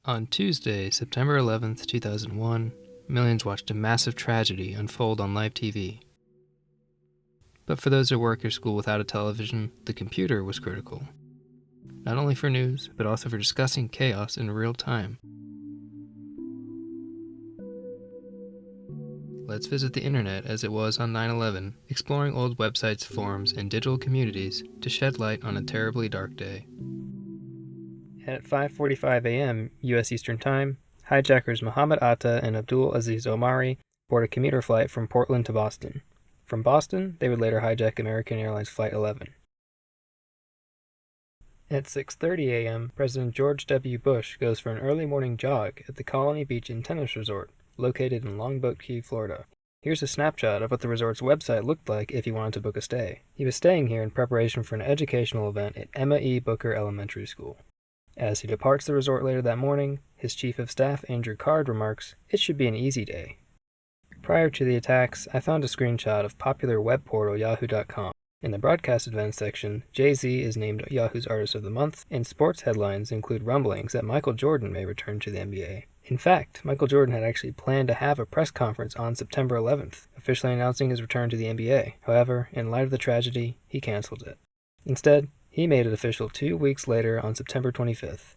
On Tuesday, September 11th, 2001, millions watched a massive tragedy unfold on live TV. But for those who work or school without a television, the computer was critical. Not only for news, but also for discussing chaos in real time. Let's visit the internet as it was on 9/11, exploring old websites, forums, and digital communities to shed light on a terribly dark day. At 5:45 a.m. U.S. Eastern Time, hijackers Mohammed Atta and Abdul Aziz Omari board a commuter flight from Portland to Boston. From Boston, they would later hijack American Airlines Flight 11. At 6:30 a.m., President George W. Bush goes for an early morning jog at the Colony Beach and Tennis Resort, located in Longboat Key, Florida. Here's a snapshot of what the resort's website looked like if he wanted to book a stay. He was staying here in preparation for an educational event at Emma E. Booker Elementary School. As he departs the resort later that morning, his chief of staff, Andrew Card, remarks, "It should be an easy day." Prior to the attacks, I found a screenshot of popular web portal Yahoo.com. In the broadcast events section, Jay-Z is named Yahoo's Artist of the Month, and sports headlines include rumblings that Michael Jordan may return to the NBA. In fact, Michael Jordan had actually planned to have a press conference on September 11th, officially announcing his return to the NBA. However, in light of the tragedy, he canceled it. Instead, he made it official 2 weeks later on September 25th.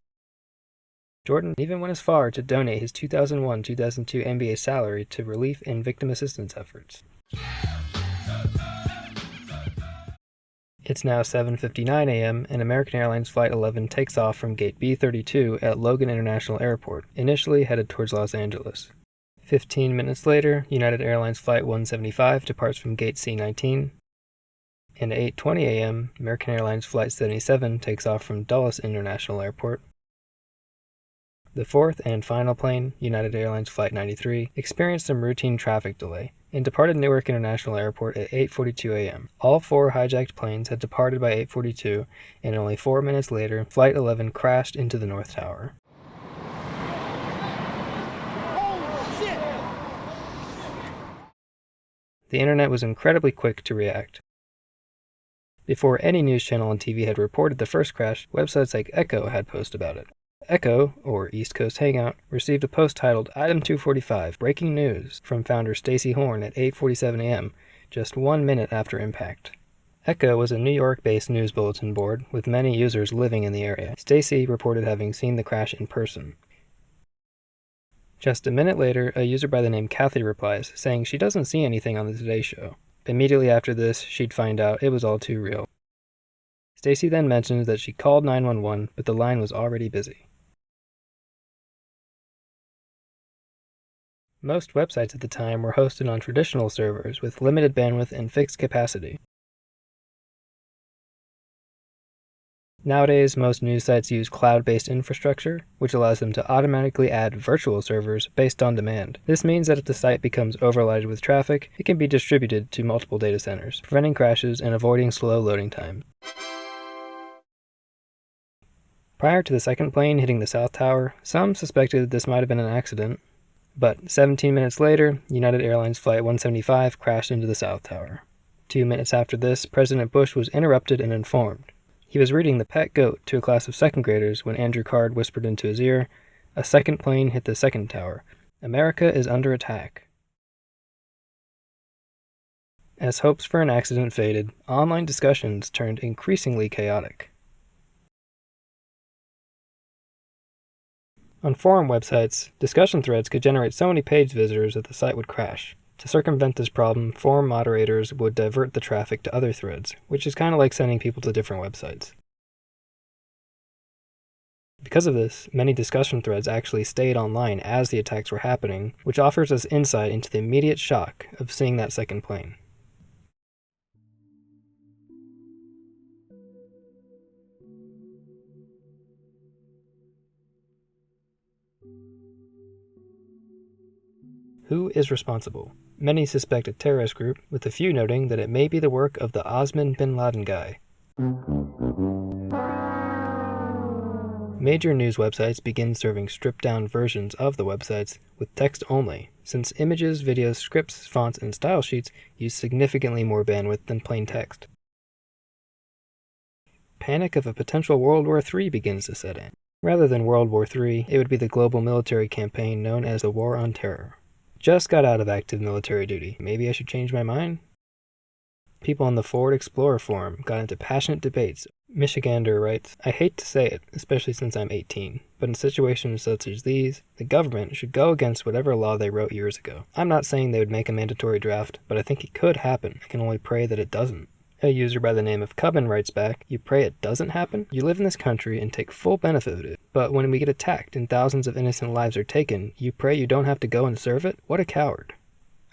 Jordan even went as far to donate his 2001-2002 NBA salary to relief and victim assistance efforts. It's now 7:59 a.m. and American Airlines Flight 11 takes off from Gate B32 at Logan International Airport, initially headed towards Los Angeles. 15 minutes later, United Airlines Flight 175 departs from Gate C19, and at 8:20 a.m., American Airlines Flight 77 takes off from Dulles International Airport. The fourth and final plane, United Airlines Flight 93, experienced some routine traffic delay and departed Newark International Airport at 8:42 a.m. All four hijacked planes had departed by 8:42, and only 4 minutes later, Flight 11 crashed into the North Tower. The internet was incredibly quick to react. Before any news channel on TV had reported the first crash, websites like Echo had posted about it. Echo, or East Coast Hangout, received a post titled Item 245, Breaking News, from founder Stacy Horn at 8:47 a.m., just 1 minute after impact. Echo was a New York-based news bulletin board with many users living in the area. Stacy reported having seen the crash in person. Just a minute later, a user by the name Kathy replies, saying she doesn't see anything on the Today Show. Immediately after this, she'd find out it was all too real. Stacy then mentions that she called 911, but the line was already busy. Most websites at the time were hosted on traditional servers with limited bandwidth and fixed capacity. Nowadays, most news sites use cloud-based infrastructure, which allows them to automatically add virtual servers based on demand. This means that if the site becomes overloaded with traffic, it can be distributed to multiple data centers, preventing crashes and avoiding slow loading times. Prior to the second plane hitting the South Tower, some suspected this might have been an accident, but 17 minutes later, United Airlines Flight 175 crashed into the South Tower. 2 minutes after this, President Bush was interrupted and informed. He was reading The Pet Goat to a class of second graders when Andrew Card whispered into his ear, "A second plane hit the second tower. America is under attack." As hopes for an accident faded, online discussions turned increasingly chaotic. On forum websites, discussion threads could generate so many page visitors that the site would crash. To circumvent this problem, forum moderators would divert the traffic to other threads, which is kind of like sending people to different websites. Because of this, many discussion threads actually stayed online as the attacks were happening, which offers us insight into the immediate shock of seeing that second plane. Who is responsible? Many suspect a terrorist group, with a few noting that it may be the work of the Osman bin Laden guy. Major news websites begin serving stripped-down versions of the websites with text only, since images, videos, scripts, fonts, and style sheets use significantly more bandwidth than plain text. Panic of a potential World War III begins to set in. Rather than World War III, it would be the global military campaign known as the War on Terror. Just got out of active military duty. Maybe I should change my mind? People on the Ford Explorer forum got into passionate debates. Michigander writes, "I hate to say it, especially since I'm 18, but in situations such as these, the government should go against whatever law they wrote years ago. I'm not saying they would make a mandatory draft, but I think it could happen. I can only pray that it doesn't." A user by the name of Cubbin writes back, "You pray it doesn't happen? You live in this country and take full benefit of it, but when we get attacked and thousands of innocent lives are taken, you pray you don't have to go and serve it? What a coward."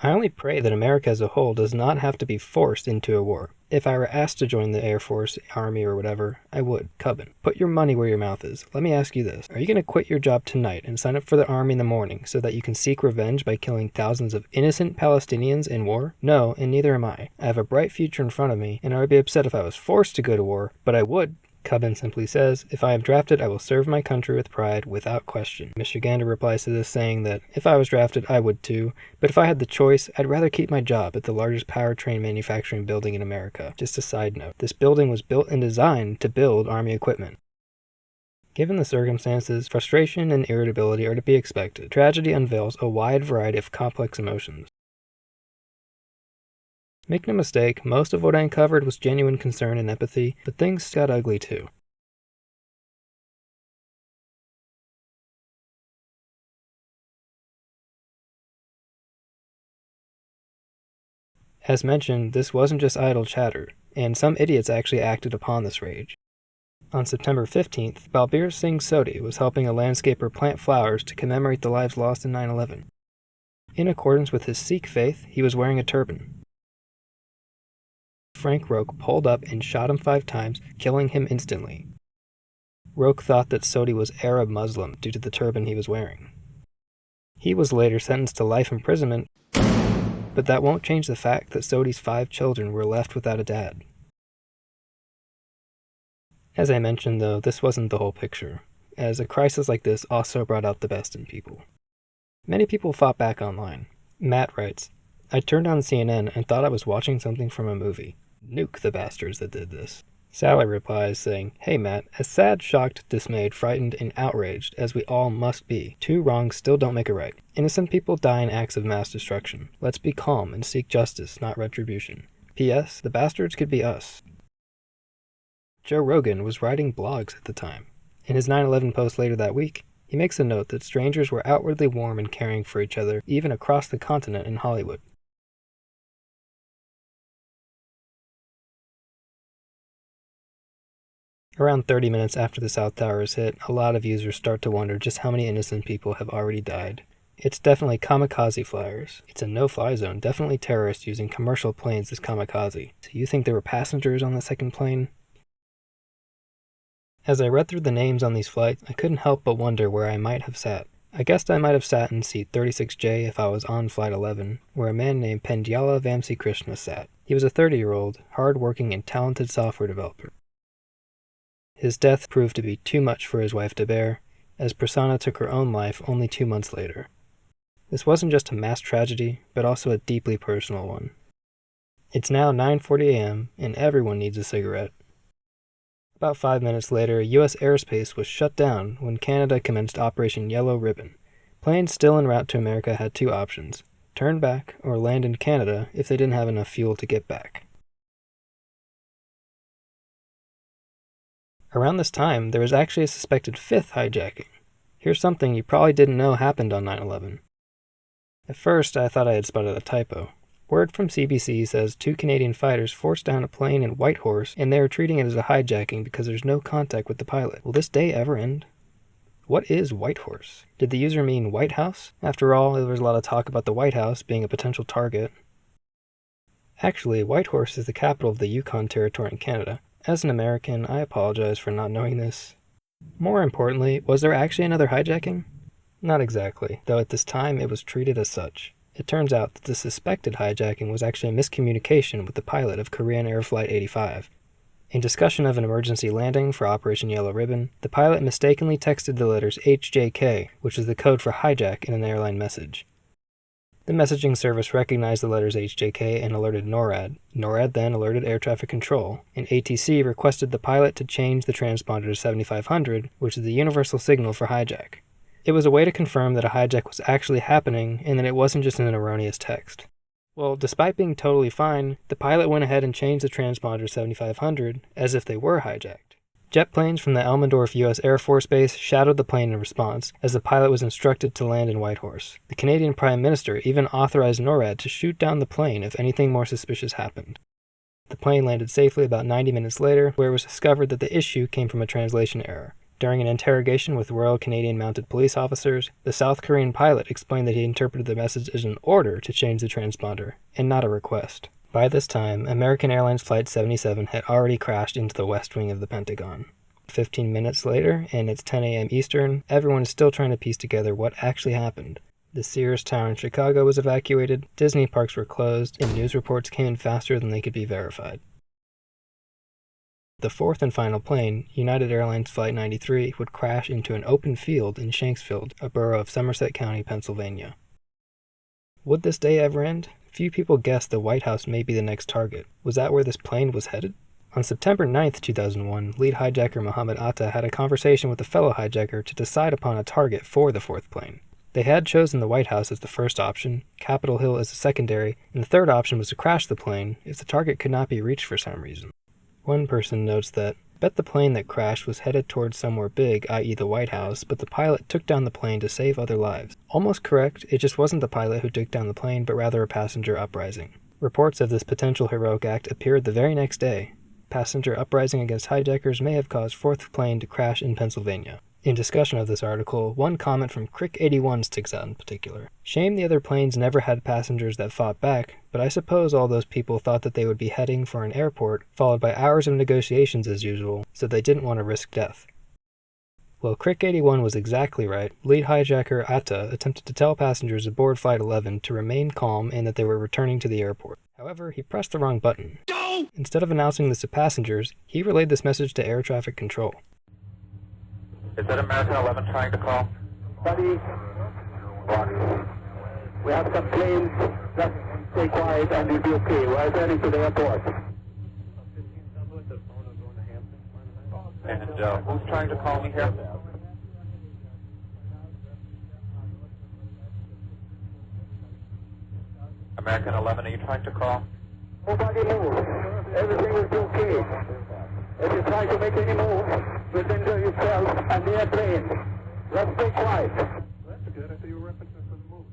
I only pray that America as a whole does not have to be forced into a war. If I were asked to join the Air Force, Army, or whatever, I would. Cubbin, put your money where your mouth is. Let me ask you this. Are you going to quit your job tonight and sign up for the Army in the morning so that you can seek revenge by killing thousands of innocent Palestinians in war? No, and neither am I. I have a bright future in front of me, and I would be upset if I was forced to go to war, but I would. Cubbin simply says, "If I am drafted, I will serve my country with pride, without question." Michigander replies to this saying that, "If I was drafted, I would too, but if I had the choice, I'd rather keep my job at the largest powertrain manufacturing building in America." Just a side note, this building was built and designed to build Army equipment. Given the circumstances, frustration and irritability are to be expected. Tragedy unveils a wide variety of complex emotions. Make no mistake, most of what I uncovered was genuine concern and empathy, but things got ugly too. As mentioned, this wasn't just idle chatter, and some idiots actually acted upon this rage. On September 15th, Balbir Singh Sodhi was helping a landscaper plant flowers to commemorate the lives lost in 9/11. In accordance with his Sikh faith, he was wearing a turban. Frank Roque pulled up and shot him 5 times, killing him instantly. Roque thought that Sodhi was Arab Muslim due to the turban he was wearing. He was later sentenced to life imprisonment, but that won't change the fact that Sodhi's 5 children were left without a dad. As I mentioned, though, this wasn't the whole picture, as a crisis like this also brought out the best in people. Many people fought back online. Matt writes, "I turned on CNN and thought I was watching something from a movie. Nuke the bastards that did this." Sally replies saying, "Hey Matt, as sad, shocked, dismayed, frightened, and outraged as we all must be, 2 wrongs still don't make a right. Innocent people die in acts of mass destruction. Let's be calm and seek justice, not retribution. P.S. The bastards could be us." Joe Rogan was writing blogs at the time. In his 9/11 post later that week, he makes a note that strangers were outwardly warm and caring for each other, even across the continent in Hollywood. Around 30 minutes after the South Tower is hit, a lot of users start to wonder just how many innocent people have already died. It's definitely kamikaze flyers. It's a no-fly zone, definitely terrorists using commercial planes as kamikaze. So you think there were passengers on the second plane? As I read through the names on these flights, I couldn't help but wonder where I might have sat. I guessed I might have sat in seat 36J if I was on Flight 11, where a man named Pendyala Vamsi Krishna sat. He was a 30-year-old, hard-working and talented software developer. His death proved to be too much for his wife to bear, as Prasanna took her own life only 2 months later. This wasn't just a mass tragedy, but also a deeply personal one. It's now 9:40 a.m., and everyone needs a cigarette. About 5 minutes later, U.S. airspace was shut down when Canada commenced Operation Yellow Ribbon. Planes still en route to America had 2 options: turn back or land in Canada if they didn't have enough fuel to get back. Around this time, there was actually a suspected 5th hijacking. Here's something you probably didn't know happened on 9/11. At first, I thought I had spotted a typo. Word from CBC says 2 Canadian fighters forced down a plane in Whitehorse, and they are treating it as a hijacking because there's no contact with the pilot. Will this day ever end? What is Whitehorse? Did the user mean White House? After all, there was a lot of talk about the White House being a potential target. Actually, Whitehorse is the capital of the Yukon Territory in Canada. As an American, I apologize for not knowing this. More importantly, was there actually another hijacking? Not exactly, though at this time it was treated as such. It turns out that the suspected hijacking was actually a miscommunication with the pilot of Korean Air Flight 85. In discussion of an emergency landing for Operation Yellow Ribbon, the pilot mistakenly texted the letters HJK, which is the code for hijack in an airline message. The messaging service recognized the letters HJK and alerted NORAD. NORAD then alerted air traffic control, and ATC requested the pilot to change the transponder to 7500, which is the universal signal for hijack. It was a way to confirm that a hijack was actually happening and that it wasn't just an erroneous text. Well, despite being totally fine, the pilot went ahead and changed the transponder to 7500 as if they were hijacked. Jet planes from the Elmendorf U.S. Air Force Base shadowed the plane in response, as the pilot was instructed to land in Whitehorse. The Canadian Prime Minister even authorized NORAD to shoot down the plane if anything more suspicious happened. The plane landed safely about 90 minutes later, where it was discovered that the issue came from a translation error. During an interrogation with Royal Canadian Mounted Police officers, the South Korean pilot explained that he interpreted the message as an order to change the transponder, and not a request. By this time, American Airlines Flight 77 had already crashed into the west wing of the Pentagon. 15 minutes later, and it's 10 a.m. Eastern, everyone is still trying to piece together what actually happened. The Sears Tower in Chicago was evacuated, Disney parks were closed, and news reports came in faster than they could be verified. The fourth and final plane, United Airlines Flight 93, would crash into an open field in Shanksville, a borough of Somerset County, Pennsylvania. Would this day ever end? Few people guessed the White House may be the next target. Was that where this plane was headed? On September 9, 2001, lead hijacker Mohammed Atta had a conversation with a fellow hijacker to decide upon a target for the fourth plane. They had chosen the White House as the first option, Capitol Hill as the secondary, and the third option was to crash the plane if the target could not be reached for some reason. One person notes that, bet the plane that crashed was headed towards somewhere big, i.e. the White House, but the pilot took down the plane to save other lives. Almost correct, it just wasn't the pilot who took down the plane, but rather a passenger uprising. Reports of this potential heroic act appeared the very next day. Passenger uprising against hijackers may have caused fourth plane to crash in Pennsylvania. In discussion of this article, one comment from Crick81 sticks out in particular. Shame the other planes never had passengers that fought back, but I suppose all those people thought that they would be heading for an airport, followed by hours of negotiations as usual, so they didn't want to risk death. Well, Crick81 was exactly right. Lead hijacker Atta attempted to tell passengers aboard Flight 11 to remain calm and that they were returning to the airport. However, he pressed the wrong button. Go! Instead of announcing this to passengers, he relayed this message to air traffic control. Is that American 11 trying to call? Buddy, we have some planes. Just stay quiet and you'll be okay. We're heading to the airport. And who's trying to call me here? American 11, are you trying to call? Nobody move. Everything will be okay. If you try to make any move, you'll injure yourself and the airplane. Let's stay quiet. That's good. I thought you were referencing for the move.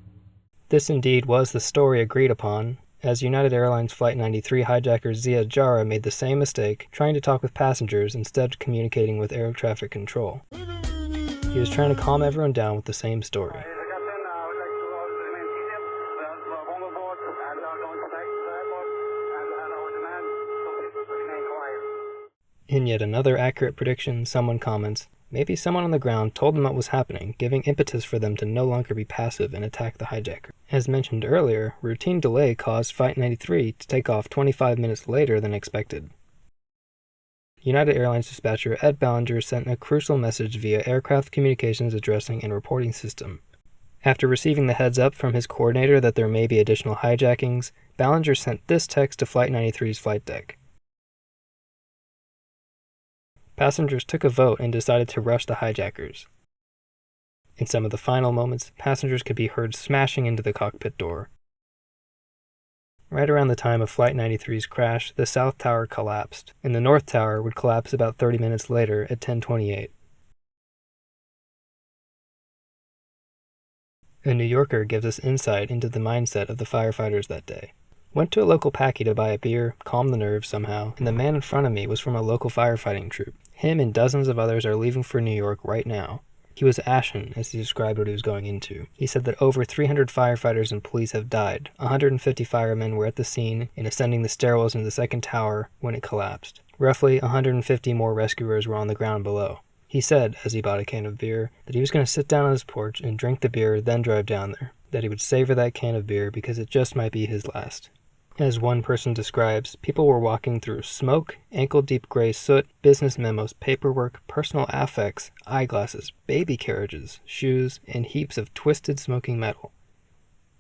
This indeed was the story agreed upon, as United Airlines Flight 93 hijacker Ziad Jarrah made the same mistake, trying to talk with passengers instead of communicating with air traffic control. He was trying to calm everyone down with the same story. In yet another accurate prediction, someone comments, maybe someone on the ground told them what was happening, giving impetus for them to no longer be passive and attack the hijacker. As mentioned earlier, routine delay caused Flight 93 to take off 25 minutes later than expected. United Airlines dispatcher Ed Ballinger sent a crucial message via Aircraft Communications Addressing and Reporting System. After receiving the heads up from his coordinator that there may be additional hijackings, Ballinger sent this text to Flight 93's flight deck. Passengers took a vote and decided to rush the hijackers. In some of the final moments, passengers could be heard smashing into the cockpit door. Right around the time of Flight 93's crash, the South Tower collapsed, and the North Tower would collapse about 30 minutes later at 10:28. A New Yorker gives us insight into the mindset of the firefighters that day. Went to a local packy to buy a beer, calm the nerves somehow, and the man in front of me was from a local firefighting troop. Him and dozens of others are leaving for New York right now. He was ashen as he described what he was going into. He said that over 300 firefighters and police have died. 150 firemen were at the scene and ascending the stairwells into the second tower when it collapsed. Roughly 150 more rescuers were on the ground below. He said, as he bought a can of beer, that he was going to sit down on his porch and drink the beer, then drive down there. That he would savor that can of beer because it just might be his last. As one person describes, people were walking through smoke, ankle-deep gray soot, business memos, paperwork, personal affects, eyeglasses, baby carriages, shoes, and heaps of twisted smoking metal.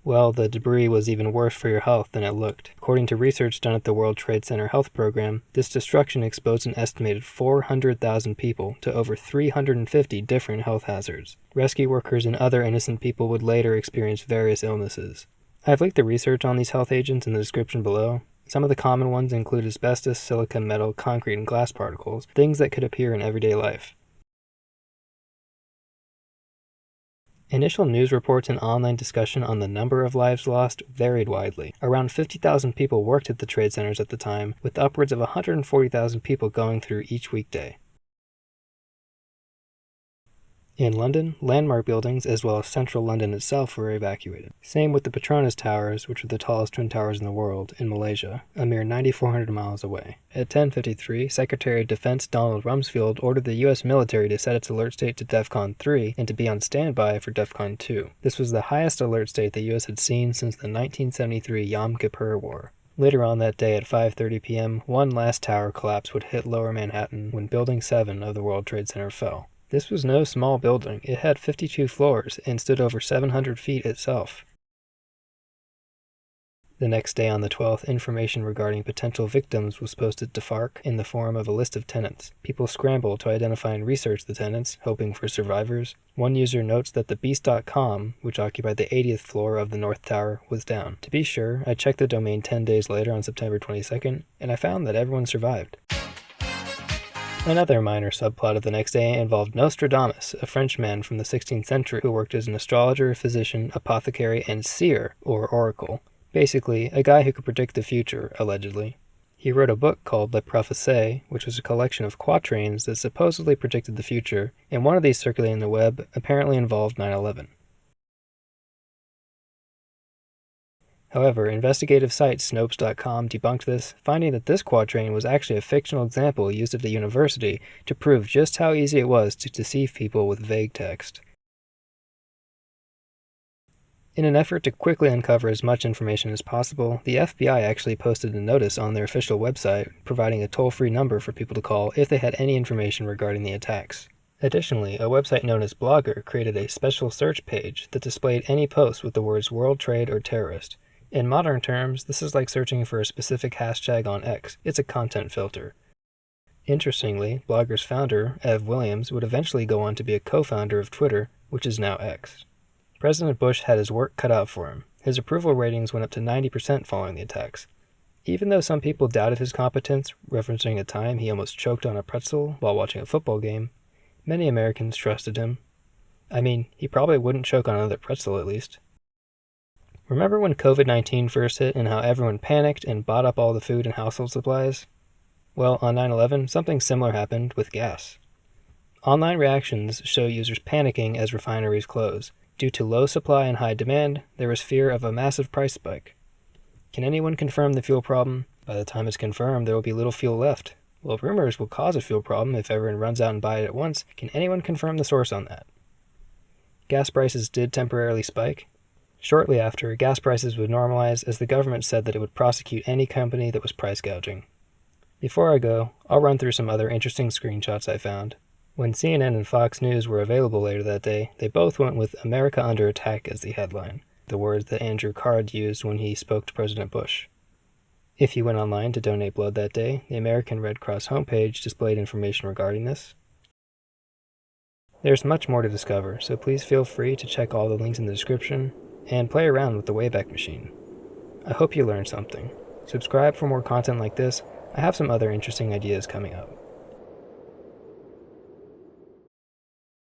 Well, the debris was even worse for your health than it looked. According to research done at the World Trade Center Health Program, this destruction exposed an estimated 400,000 people to over 350 different health hazards. Rescue workers and other innocent people would later experience various illnesses. I've linked the research on these health agents in the description below. Some of the common ones include asbestos, silica, metal, concrete, and glass particles, things that could appear in everyday life. Initial news reports and online discussion on the number of lives lost varied widely. Around 50,000 people worked at the trade centers at the time, with upwards of 140,000 people going through each weekday. In London, landmark buildings as well as central London itself were evacuated. Same with the Petronas Towers, which were the tallest twin towers in the world, in Malaysia, a mere 9,400 miles away. At 10:53, Secretary of Defense Donald Rumsfeld ordered the U.S. military to set its alert state to DEFCON 3 and to be on standby for DEFCON 2. This was the highest alert state the U.S. had seen since the 1973 Yom Kippur War. Later on that day at 5:30 p.m., one last tower collapse would hit Lower Manhattan when Building 7 of the World Trade Center fell. This was no small building. It had 52 floors and stood over 700 feet itself. The next day on the 12th, information regarding potential victims was posted to FARC in the form of a list of tenants. People scrambled to identify and research the tenants, hoping for survivors. One user notes that the Beast.com, which occupied the 80th floor of the North Tower, was down. To be sure, I checked the domain 10 days later on September 22nd, and I found that everyone survived. Another minor subplot of the next day involved Nostradamus, a Frenchman from the 16th century who worked as an astrologer, physician, apothecary, and seer, or oracle. Basically, a guy who could predict the future, allegedly. He wrote a book called Le Prophétie, which was a collection of quatrains that supposedly predicted the future, and one of these circulating the web apparently involved 9/11. However, investigative site Snopes.com debunked this, finding that this quatrain was actually a fictional example used at the university to prove just how easy it was to deceive people with vague text. In an effort to quickly uncover as much information as possible, the FBI actually posted a notice on their official website providing a toll-free number for people to call if they had any information regarding the attacks. Additionally, a website known as Blogger created a special search page that displayed any post with the words World Trade or Terrorist. In modern terms, this is like searching for a specific hashtag on X. It's a content filter. Interestingly, Blogger's founder, Ev Williams, would eventually go on to be a co-founder of Twitter, which is now X. President Bush had his work cut out for him. His approval ratings went up to 90% following the attacks. Even though some people doubted his competence, referencing a time he almost choked on a pretzel while watching a football game, many Americans trusted him. I mean, he probably wouldn't choke on another pretzel at least. Remember when COVID-19 first hit and how everyone panicked and bought up all the food and household supplies? Well, on 9/11, something similar happened with gas. Online reactions show users panicking as refineries close. Due to low supply and high demand, there was fear of a massive price spike. Can anyone confirm the fuel problem? By the time it's confirmed, there will be little fuel left. Well, rumors will cause a fuel problem if everyone runs out and buys it at once. Can anyone confirm the source on that? Gas prices did temporarily spike. Shortly after, gas prices would normalize as the government said that it would prosecute any company that was price gouging. Before I go, I'll run through some other interesting screenshots I found. When CNN and Fox News were available later that day, they both went with America Under Attack as the headline, the words that Andrew Card used when he spoke to President Bush. If you went online to donate blood that day, the American Red Cross homepage displayed information regarding this. There's much more to discover, so please feel free to check all the links in the description and play around with the Wayback Machine. I hope you learned something. Subscribe for more content like this. I have some other interesting ideas coming up.